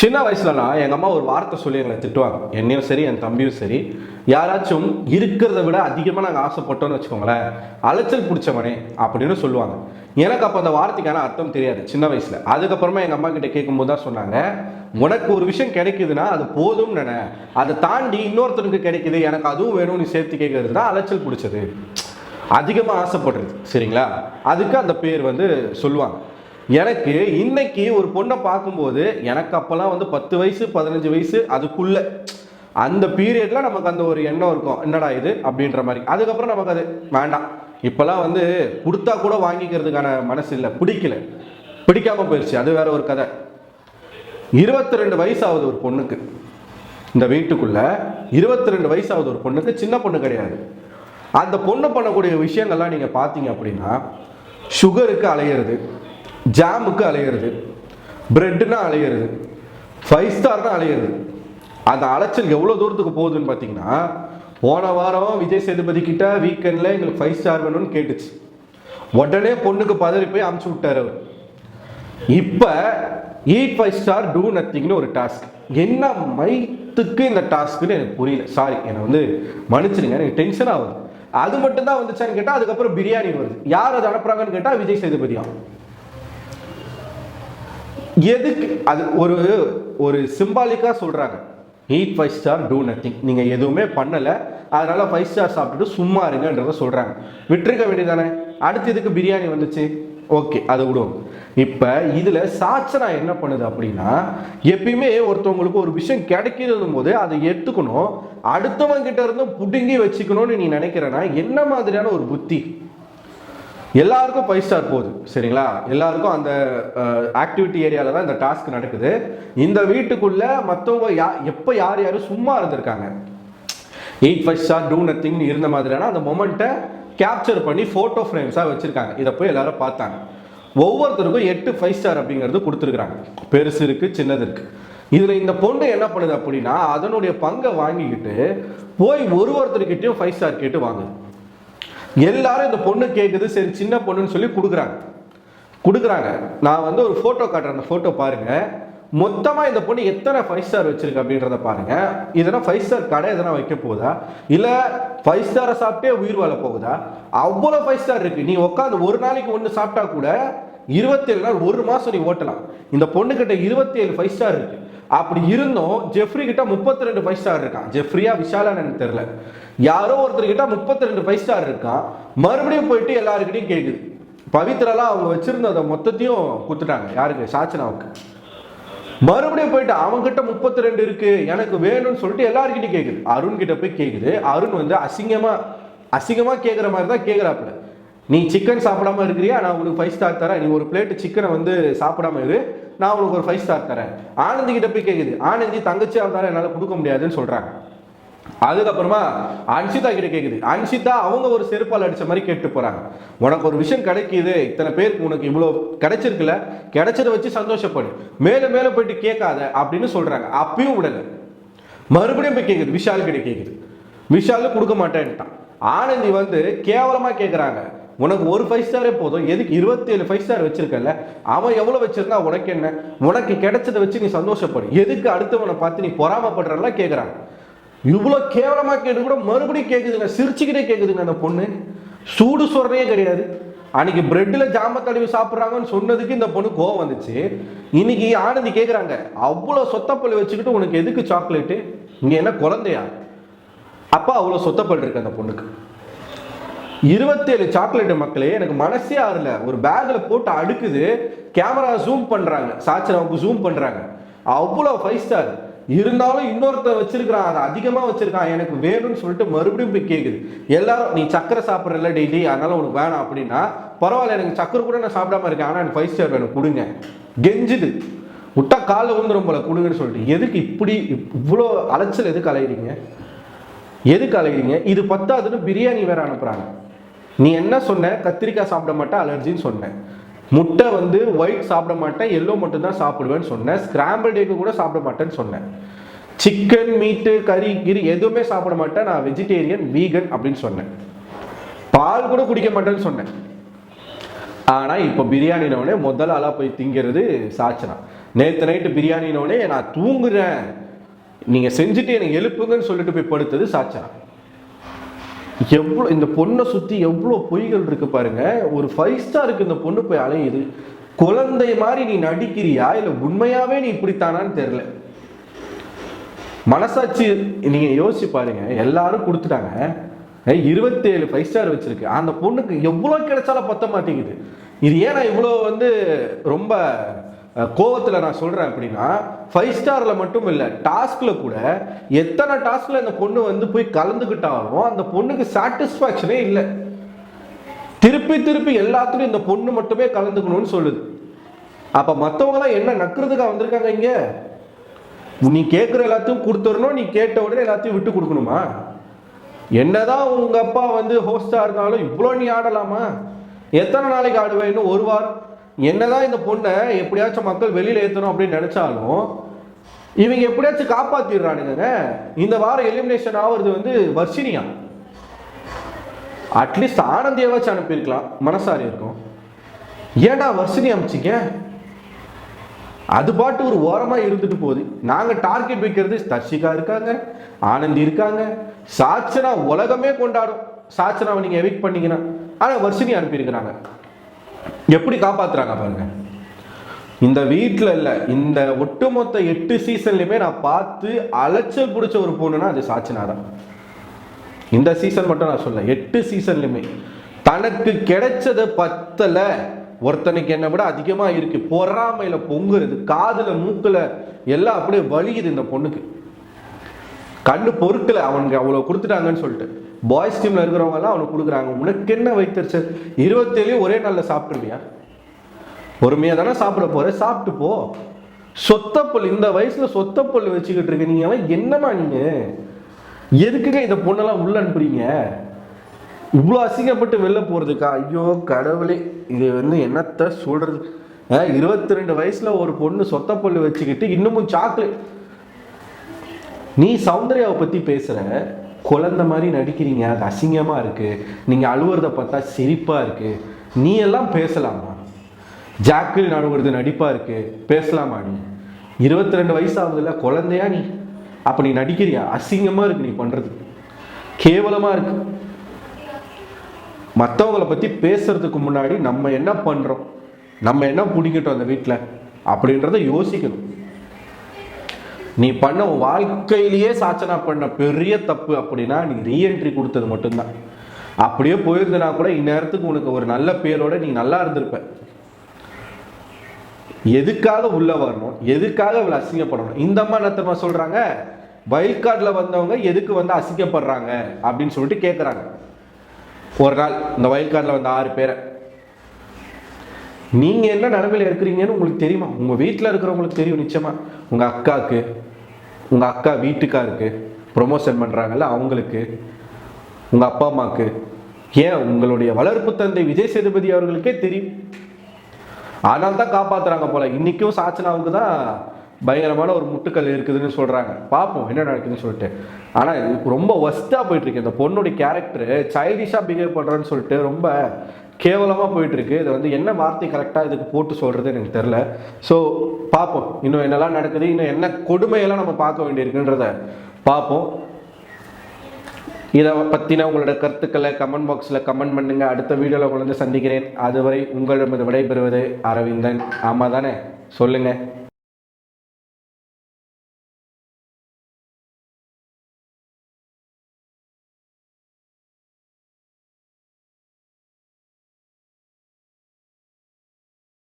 சின்ன வயசுலலாம் எங்கள் அம்மா ஒரு வார்த்தை சொல்லி எங்களை திட்டுவாங்க. என்னையும் சரி என் தம்பியும் சரி, யாராச்சும் இருக்கிறத விட அதிகமாக நாங்கள் ஆசைப்பட்டோன்னு வச்சுக்கோங்களேன், அலைச்சல் பிடிச்சவனே அப்படின்னு சொல்லுவாங்க. எனக்கு அப்போ அந்த வார்த்தைக்கான அர்த்தம் தெரியாது சின்ன வயசில். அதுக்கப்புறமா எங்கள் அம்மா கிட்ட கேட்கும்போது தான் சொன்னாங்க, உனக்கு ஒரு விஷயம் கிடைக்குதுன்னா அது போதும்னு நினை, அதை தாண்டி இன்னொருத்தனுக்கு கிடைக்குது எனக்கு அதுவும் வேணும்னு சேர்த்து கேட்கறது தான் அலைச்சல் பிடிச்சது, அதிகமாக ஆசைப்படுறது. சரிங்களா? அதுக்கு அந்த பேர் சொல்லுவாங்க. எனக்கு இன்னைக்கு ஒரு பொண்ணை பார்க்கும்போது எனக்கு அப்போல்லாம் 10 வயசு 15 வயசு அதுக்குள்ள அந்த பீரியட்ல நமக்கு அந்த ஒரு எண்ணம் இருக்கும், என்னடா இது அப்படின்ற மாதிரி. அதுக்கப்புறம் நமக்கு அது வேண்டாம். இப்போல்லாம் கொடுத்தா கூட வாங்கிக்கிறதுக்கான மனசு இல்லை, பிடிக்காம போயிடுச்சு, அது வேற ஒரு கதை. 22 வயசாகுது ஒரு பொண்ணுக்கு, இந்த வீட்டுக்குள்ள 22 வயசாகுது ஒரு பொண்ணுக்கு, சின்ன பொண்ணு கிடையாது. அந்த பொண்ணு பண்ணக்கூடிய விஷயங்கள்லாம் நீங்க பார்த்தீங்க அப்படின்னா, சுகருக்கு அலையிறது, ஜாமுக்கு அலையிறது, பிரெட்னா அலையிறது, 5 ஸ்டார்னா அலையிறது. அந்த அலைச்சல் எவ்வளோ தூரத்துக்கு போகுதுன்னு பார்த்தீங்கன்னா, போன வாரம் விஜய் சேதுபதி கிட்ட வீக்கெண்டில் எங்களுக்கு 5 ஸ்டார் வேணும்னு கேட்டுச்சு. உடனே பொண்ணுக்கு பதறி போய் அமுச்சு விட்டார் அவர். இப்போ ஈட் 5 ஸ்டார் டூ நத்திங்னு ஒரு டாஸ்க். என்ன மைத்துக்கு இந்த டாஸ்க்குன்னு எனக்கு புரியல. சாரி, என்னை மன்னிச்சிடுங்க, எனக்கு டென்ஷன் ஆகுது. அது மட்டும் தான் வந்துச்சான்னு கேட்டால் அதுக்கப்புறம் பிரியாணி வருது. யார் அதை அனுப்புறாங்கன்னு கேட்டால் விஜய் சேதுபதியா. எதுக்கு அது ஒரு சிம்பாலிக்கா சொல்றாங்க, ஈட் 5 ஸ்டார் டூ நத்திங். நீங்க எதுவுமே பண்ணல, அதனால 5 ஸ்டார் சாப்பிட்டுட்டு சும்மா இருங்கன்றத சொல்றாங்க. விட்டுருக்க வேண்டியதானே. அடுத்து இதுக்கு பிரியாணி வந்துச்சு, ஓகே அதை விடுவோம். இப்ப இதுல சாச்சனா என்ன பண்ணுது அப்படின்னா, எப்பயுமே ஒருத்தவங்களுக்கு ஒரு விஷயம் கிடைக்கிறது போது அதை எடுத்துக்கணும், அடுத்தவங்க கிட்ட இருந்து புடுங்கி வச்சுக்கணும்னு நீ நினைக்கிறேன்னா என்ன மாதிரியான ஒரு புத்தி? எல்லாருக்கும் 5 ஸ்டார் போகுது, சரிங்களா? எல்லாருக்கும் அந்த ஆக்டிவிட்டி ஏரியால தான் இந்த டாஸ்க் நடக்குது. இந்த வீட்டுக்குள்ள மற்றவங்க எப்போ யார் யாரும் சும்மா இருந்திருக்காங்க, 8 5 ஸ்டார் டூ நத்திங்னு இருந்த மாதிரியான அந்த மொமெண்ட்டை கேப்சர் பண்ணி ஃபோட்டோ ஃப்ரேம்ஸாக வச்சுருக்காங்க. இதை போய் எல்லாரும் பார்த்தாங்க. ஒவ்வொருத்தருக்கும் 8 5 ஸ்டார் அப்படிங்கிறது கொடுத்துருக்குறாங்க. பெருசு இருக்குது, சின்னது இருக்குது. இதில் இந்த பொண்ணு என்ன பண்ணுது அப்படின்னா, அதனுடைய பங்கை வாங்கிக்கிட்டு போய் ஒருத்தருக்கிட்டையும் 5 ஸ்டார் கேட்டு வாங்குது. எல்லாரும் இந்த பொண்ணு கேட்குது, சரி சின்ன பொண்ணுன்னு சொல்லி கொடுக்குறாங்க. நான் ஒரு ஃபோட்டோ காட்டுறேன், அந்த ஃபோட்டோ பாருங்க. மொத்தமாக இந்த பொண்ணு எத்தனை 5 ஸ்டார் வச்சிருக்கு அப்படின்றத பாருங்க. இதெல்லாம் 5 ஸ்டார் கடை எதனா வைக்க போகுதா, இல்லை 5 ஸ்டாரை சாப்பிட்டே உயிர் வாழ போகுதா? அவ்வளோ 5 ஸ்டார் இருக்கு. நீ உட்காந்து ஒரு நாளைக்கு ஒன்று சாப்பிட்டா கூட 27 நாள், ஒரு மாதம் நீ ஓட்டலாம். இந்த பொண்ணு கிட்ட 27 5 ஸ்டார் இருக்கு. அப்படி இருந்தும் ஜெஃப்ரி கிட்ட 32 5 ஸ்டார் இருக்கான். ஜெஃப்ரியா விஷாலான்னு எனக்கு தெரியல, யாரோ ஒருத்தர் கிட்ட 32 5 ஸ்டார் இருக்கான். மறுபடியும் போயிட்டு எல்லாருக்கிட்டையும் கேட்குது. பவித்ராலாம் அவங்க வச்சிருந்த மொத்தத்தையும் கொடுத்துட்டாங்க. யாருக்கு? சாச்சனாவுக்கு. மறுபடியும் போயிட்டு அவங்ககிட்ட 32 இருக்கு, எனக்கு வேணும்னு சொல்லிட்டு எல்லாருக்கிட்டையும் கேட்குது. அருண் கிட்ட போய் கேட்குது. அருண் அசிங்கமா கேட்குற மாதிரி தான் கேட்குறாப்புல. நீ சிக்கன் சாப்பிடாம இருக்கிறியா, நான் உனக்கு 5 ஸ்டார் தரேன். நீ ஒரு பிளேட்டு சிக்கனை சாப்பிடாம இரு, நான் உனக்கு ஒரு 5 ஸ்டார் தரேன். ஆனந்தி கிட்ட போய் கேட்குது. ஆனந்தி தங்கச்சி அவதாரம் என்னால் கொடுக்க முடியாதுன்னு சொல்றாங்க. அதுக்கப்புறமா அன்ஷிதா கிட்ட கேட்குது. அன்ஷிதா அவங்க ஒரு செருப்பால் அடிச்ச மாதிரி கேட்டு போறாங்க. உனக்கு ஒரு விஷயம் கிடைக்குது, இத்தனை பேருக்கு உனக்கு இவ்வளோ கிடைச்சிருக்குல்ல, கிடைச்சதை வச்சு சந்தோஷப்படு, மேல போயிட்டு கேட்காத அப்படின்னு சொல்றாங்க. அப்பயும் விடல. மறுபடியும் போய் கேட்குது, விஷால் கிட்ட கேட்குது. விஷால் கொடுக்க மாட்டேன்ட்டான். ஆனந்தி கேவலமா கேட்குறாங்க, உனக்கு ஒரு 5 ஸ்டாரே போதும், எதுக்கு 27 5 ஸ்டார் வச்சிருக்கல, அவன் எவ்வளவு வச்சிருந்தா உனக்கு என்ன, உனக்கு கிடைச்சதை வச்சு நீ சந்தோஷப்படு, எதுக்கு அடுத்தவனை பார்த்து நீ பொறாமப்படுறலாம் கேட்குறாங்க. இவ்வளோ கேவலமா கேட்டு கூட மறுபடியும் கேட்குதுங்க, சிரிச்சுக்கிட்டே கேட்குதுங்க. அந்த பொண்ணு சூடு சொல்றதே கிடையாது. அன்னைக்கு பிரெட்டில் ஜாம தடவி சாப்பிட்றாங்கன்னு சொன்னதுக்கு இந்த பொண்ணு கோவம் வந்துச்சு. இன்னைக்கு ஆனந்தி கேட்குறாங்க, அவ்வளோ சொத்தப்பள்ளி வச்சுக்கிட்டு உனக்கு எதுக்கு சாக்லேட்டு, இங்கே என்ன குழந்தையா? அப்பா அவ்வளோ சொத்தப்பல் இருக்கு அந்த பொண்ணுக்கு. 27 சாக்லேட் மக்களே, எனக்கு மனசே ஆறல. ஒரு பேக்ல போட்டு அடுக்குது, கேமரா ஜூம் பண்றாங்க, சாச்சனாவுக்கு ஜூம் பண்றாங்க. அவ்வளோ 5 ஸ்டார் இருந்தாலும் இன்னொருத்தர் வச்சிருக்கிறான், அதை அதிகமா வச்சிருக்கான், எனக்கு வேணும்னு சொல்லிட்டு மறுபடியும் போய் கேட்குது. எல்லாரும் நீ சக்கரை சாப்பிட்றல டெய்லி, அதனால உனக்கு வேணாம் அப்படின்னா பரவாயில்ல, எனக்கு சக்கரை கூட நான் சாப்பிடாம இருக்கேன், ஆனால் எனக்கு 5 ஸ்டார் வேணும் கொடுங்க. கெஞ்சுது, விட்டா காலில் விழுந்துரும் போல, கொடுங்கன்னு சொல்லிட்டு. எதுக்கு இப்படி இவ்வளோ அலைச்சல்? எதுக்கு அலைகிறீங்க? இது பத்தாதுன்னு பிரியாணி வேற அனுப்புறாங்க. நீ என்ன சொன்ன? கத்திரிக்காய் சாப்பிட மாட்டேன், அலர்ஜின்னு சொன்னேன். முட்டை ஒயிட் சாப்பிட மாட்டேன், எல்லோ மட்டும் தான் சாப்பிடுவேன்னு சொன்னேன். ஸ்கிராம்பிள் எக் கூட சாப்பிட மாட்டேன்னு சொன்னேன். சிக்கன், மீட்டு, கறி எதுவுமே சாப்பிட மாட்டேன், நான் வெஜிடேரியன் வீகன் அப்படின்னு சொன்னேன். பால் கூட குடிக்க மாட்டேன்னு சொன்னேன். ஆனால் இப்போ பிரியாணினோடனே முதல்ல ஆளாக போய் திங்கிறது சாச்சனா. நேற்று நைட்டு பிரியாணினோடனே நான் தூங்குறேன், நீங்கள் செஞ்சுட்டு எனக்கு எழுப்புங்கன்னு சொல்லிட்டு போய் படுத்தது சாச்சா. எவ்வளோ இந்த பொண்ணை சுற்றி எவ்வளோ பொய்கள் இருக்கு பாருங்க. ஒரு 5 ஸ்டாருக்கு இந்த பொண்ணு போய் அலையுது. குழந்தை மாதிரி நீ நடிக்கிறியா இல்லை உண்மையாவே நீ இப்படித்தானான்னு தெரியல. மனசாட்சி நீங்க யோசிச்சு பாருங்க. எல்லாரும் கொடுத்துட்டாங்க, 27 5 ஸ்டார் வச்சிருக்கு. அந்த பொண்ணுக்கு எவ்வளோ கிடைச்சாலும் பத்த மாட்டேங்குது. இது ஏன் நான் இவ்வளோ ரொம்ப கோவத்தில் நான் சொல்றேன் அப்படின்னா, 5 ஸ்டார்ல மட்டும் இல்லை, டாஸ்க்ல கூட எத்தனை டாஸ்க்ல இந்த பொண்ணு போய் கலந்துக்கிட்டாலும் அந்த பொண்ணுக்கு சாட்டிஸ்ஃபேக்ஷனே இல்லை. திருப்பி திருப்பி எல்லாத்துலையும் இந்த பொண்ணு மட்டுமே கலந்துக்கணும்னு சொல்லுது. அப்ப மற்றவங்களாம் என்ன நக்குறதுக்காக வந்திருக்காங்க இங்க? நீ கேட்குற எல்லாத்தையும் கொடுத்துடணும், நீ கேட்ட உடனே எல்லாத்தையும் விட்டு கொடுக்கணுமா? என்னதான் உங்க அப்பா ஹோஸ்டா இருந்தாலும் இவ்வளோ நீ ஆடலாமா? எத்தனை நாளைக்கு ஆடுவேன்? இன்னும் 1 வாரம். என்னதான் இந்த பொண்ணை எப்படியாச்சும் மக்கள் வெளியில ஏற்றணும் அப்படின்னு நினைச்சாலும் இவங்க எப்படியாச்சும் காப்பாத்திடுறானுங்க. இந்த வாரம் எலிமினேஷன் ஆகுறது வர்ஷினியா. அட்லீஸ்ட் ஆனந்தியாவாச்சும் அனுப்பியிருக்கலாம், மனசாரி இருக்கும். ஏன்டா வர்ஷினி அனுப்பிச்சிங்க? அது பாட்டு ஒரு ஓரமா இருந்துட்டு போகுது. நாங்க டார்கெட் வைக்கிறது தர்ஷிகா இருக்காங்க, ஆனந்தி இருக்காங்க, சாச்சனா உலகமே கொண்டாடும். சாச்சனாவை நீங்க எவிக்ட் பண்ணீங்கன்னா, ஆனா வர்ஷினி அனுப்பியிருக்கிறாங்க. எப்படி காப்பாத்துறாங்க பாருங்க. இந்த வீட்டில் இல்லை, இந்த ஒட்டுமொத்த 8 சீசன்லையுமே நான் பார்த்து அலைச்சல் பிடிச்ச ஒரு பொண்ணுன்னா அது சாச்சனா தான். இந்த சீசன் மட்டும் நான் சொல்ல, 8 சீசன்லையுமே தனக்கு கிடைச்சத பத்தல, ஒருத்தனுக்கு என்னை விட அதிகமா இருக்கு, பொறாமையில பொங்குறது, காதுல மூக்குல எல்லாம் அப்படியே வலிக்குது இந்த பொண்ணுக்கு. கண்ணு பொறுக்கல, அவனுக்கு அவ்வளவு கொடுத்துட்டாங்கன்னு சொல்லிட்டு. பாய்ஸ் டீம்ல இருக்கிறவங்க எல்லாம் அவனுக்கு கொடுக்குறாங்க. உனக்கு என்ன வைத்தறிச்சு? 27 ஒரே நாள்ல சாப்பிட்டுருவியா? பொறுமையா தானே சாப்பிட போற, சாப்பிட்டு போ. சொத்தப்பல் இந்த வயசுல சொத்தப்பல் வச்சுக்கிட்டு இருக்க நீங்க என்னமா? நீங்க எதுக்குங்க இந்த பொண்ணெல்லாம் உள்ள அனுப்புறீங்க? இவ்வளோ அசிங்கப்பட்டு வெளில போறதுக்கா? ஐயோ கடவுளே, இது என்னத்த சொல்றது? 22 வயசுல ஒரு பொண்ணு சொத்தப்பல் வச்சுக்கிட்டு இன்னமும் சாக்லேட். நீ சௌந்தர்யாவை பத்தி பேசுற, குழந்தை மாதிரி நடிக்கிறீங்க, அது அசிங்கமா இருக்கு. நீங்க அழுவுறத பார்த்தா சிரிப்பா இருக்கு. நீ எல்லாம் பேசலாமா? ஜாக்கில் அழுவுறது நடிப்பா இருக்கு, பேசலாமா? நீ 22 வயசு ஆகுதுல்ல, குழந்தையா நீ? அப்ப நீ நடிக்கிறியா? அசிங்கமா இருக்கு நீ பண்றது, கேவலமா இருக்கு. மற்றவங்களை பத்தி பேசுறதுக்கு முன்னாடி நம்ம என்ன பண்றோம், நம்ம என்ன பிடிக்கட்டும் அந்த வீட்டில் அப்படின்றத யோசிக்கணும். நீ பண்ண வாழ்க்கையிலேயே சாச்சனா பண்ண பெரிய தப்பு அப்படின்னா நீ ரீஎன்ட்ரி கொடுத்தது மட்டும்தான். அப்படியே போயிருந்தனா கூட இந்நேரத்துக்கு உனக்கு ஒரு நல்ல பேரோட நீ நல்லா இருந்திருப்ப. எதுக்காக உள்ள வரணும்? எதுக்காக இவ்வளவு அசிங்கப்படணும்? இந்த அம்மா என்ன சொல்றாங்க, வைல்ட் கார்டுல வந்தவங்க எதுக்கு அசிங்கப்படுறாங்க அப்படின்னு சொல்லிட்டு கேட்குறாங்க. ஒரு நாள் இந்த வைல்ட் கார்டில் வந்த 6 பேரை நீங்க என்ன நிலைமையில இருக்கிறீங்கன்னு உங்களுக்கு தெரியுமா? உங்க வீட்டில் இருக்கிறவங்களுக்கு தெரியும் நிச்சயமா. உங்க அக்காவுக்கு, உங்க அக்கா வீட்டுக்காருக்கு ப்ரொமோஷன் பண்றாங்கல்ல அவங்களுக்கு, உங்க அப்பா அம்மாவுக்கு, ஏன் உங்களுடைய வளர்ப்பு தந்தை விஜய் சேதுபதி அவர்களுக்கே தெரியும். ஆனால் தான் காப்பாத்துறாங்க போல. இன்னைக்கும் சாச்சனாவுக்கு தான் பயங்கரமான ஒரு முட்டுக்கல் இருக்குதுன்னு சொல்றாங்க. பார்ப்போம் என்ன நடக்குதுன்னு சொல்லிட்டு. ஆனா ரொம்ப ஒஸ்டா போயிட்டு இருக்கு. இந்த பொண்ணுடைய கேரக்டர் சைல்டிஷா பிஹேவ் பண்றேன்னு சொல்லிட்டு ரொம்ப கேவலமா போயிட்டு இருக்கு. இது என்ன வார்த்தை கரெக்டா இதுக்கு போட்டு சொல்றது எனக்கு தெரியல. ஸோ பார்ப்போம் இன்னும் என்னெல்லாம் நடக்குது, இன்னும் என்ன கொடுமையெல்லாம் நம்ம பார்க்க வேண்டியிருக்குன்றத பார்ப்போம். இதை பற்றின உங்களோட கருத்துக்களை கமெண்ட் பாக்ஸில் கமெண்ட் பண்ணுங்க. அடுத்த வீடியோவில் உங்களை சந்திக்கிறேன். அதுவரை உங்களிடம் விடைபெறுவது அரவிந்தன். ஆமாம் தானே? சொல்லுங்க.